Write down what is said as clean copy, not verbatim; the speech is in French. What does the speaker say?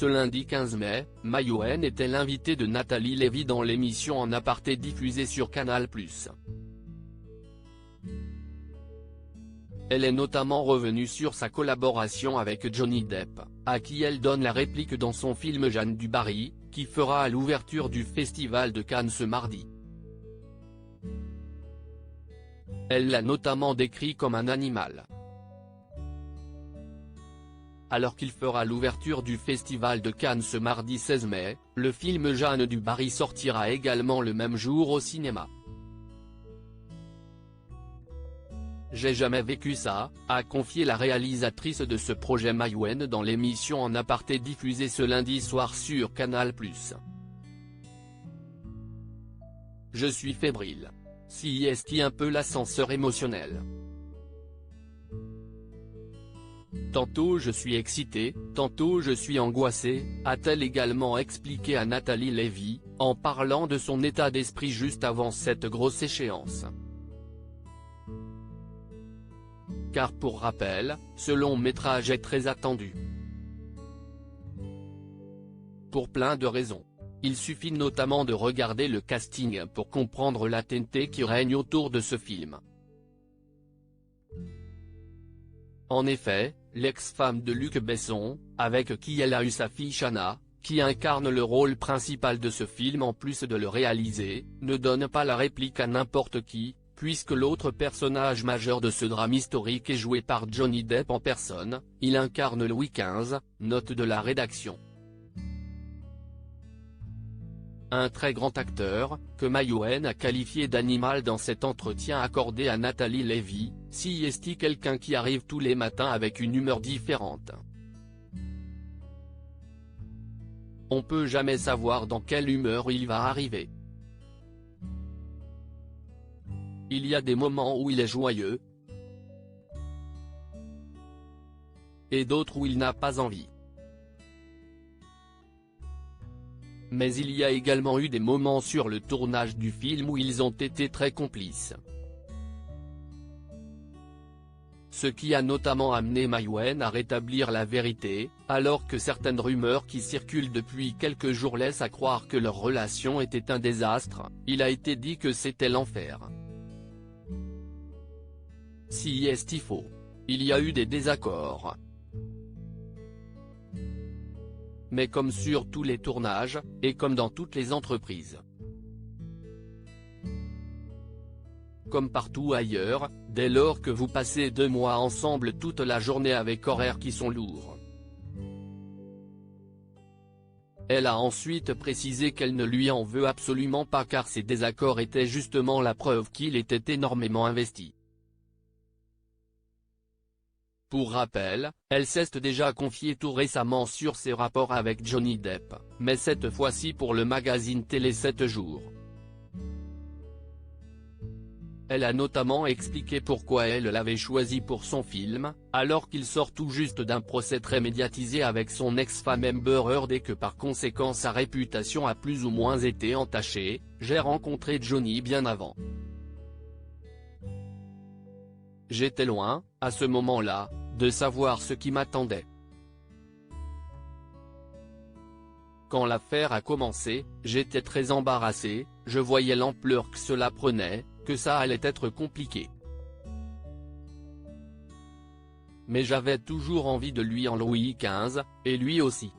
Ce lundi 15 mai, Maïwenn était l'invitée de Nathalie Lévy dans l'émission En Aparté diffusée sur Canal+. Elle est notamment revenue sur sa collaboration avec Johnny Depp, à qui elle donne la réplique dans son film Jeanne du Barry, qui fera à l'ouverture du Festival de Cannes ce mardi. Elle l'a notamment décrit comme un animal. Alors qu'il fera l'ouverture du Festival de Cannes ce mardi 16 mai, le film Jeanne du Barry sortira également le même jour au cinéma. J'ai jamais vécu ça, a confié la réalisatrice de ce projet Maïwenn dans l'émission En Aparté diffusée ce lundi soir sur Canal+. Je suis fébrile. Si est un peu l'ascenseur émotionnel. Tantôt je suis excitée, tantôt je suis angoissée, a-t-elle également expliqué à Nathalie Lévy, en parlant de son état d'esprit juste avant cette grosse échéance. Car pour rappel, ce long métrage est très attendu. Pour plein de raisons. Il suffit notamment de regarder le casting pour comprendre la TNT qui règne autour de ce film. En effet, l'ex-femme de Luc Besson, avec qui elle a eu sa fille Shanna, qui incarne le rôle principal de ce film en plus de le réaliser, ne donne pas la réplique à n'importe qui, puisque l'autre personnage majeur de ce drame historique est joué par Johnny Depp en personne, il incarne Louis XV, note de la rédaction. Un très grand acteur, que Maïwenn a qualifié d'animal dans cet entretien accordé à Nathalie Lévy, si est quelqu'un qui arrive tous les matins avec une humeur différente. On peut jamais savoir dans quelle humeur il va arriver. Il y a des moments où il est joyeux, et d'autres où il n'a pas envie. Mais il y a également eu des moments sur le tournage du film où ils ont été très complices. Ce qui a notamment amené Maïwenn à rétablir la vérité, alors que certaines rumeurs qui circulent depuis quelques jours laissent à croire que leur relation était un désastre. Il a été dit que c'était l'enfer. Si est faux. Il y a eu des désaccords. Mais comme sur tous les tournages, et comme dans toutes les entreprises. Comme partout ailleurs, dès lors que vous passez 2 mois ensemble toute la journée avec horaires qui sont lourds. Elle a ensuite précisé qu'elle ne lui en veut absolument pas car ces désaccords étaient justement la preuve qu'il était énormément investi. Pour rappel, elle s'est déjà confiée tout récemment sur ses rapports avec Johnny Depp, mais cette fois-ci pour le magazine télé 7 jours. Elle a notamment expliqué pourquoi elle l'avait choisi pour son film, alors qu'il sort tout juste d'un procès très médiatisé avec son ex-femme Amber Heard et que par conséquent sa réputation a plus ou moins été entachée. J'ai rencontré Johnny bien avant. J'étais loin, à ce moment-là, de savoir ce qui m'attendait. Quand l'affaire a commencé, j'étais très embarrassé, je voyais l'ampleur que cela prenait, que ça allait être compliqué. Mais j'avais toujours envie de lui en Louis XV, et lui aussi.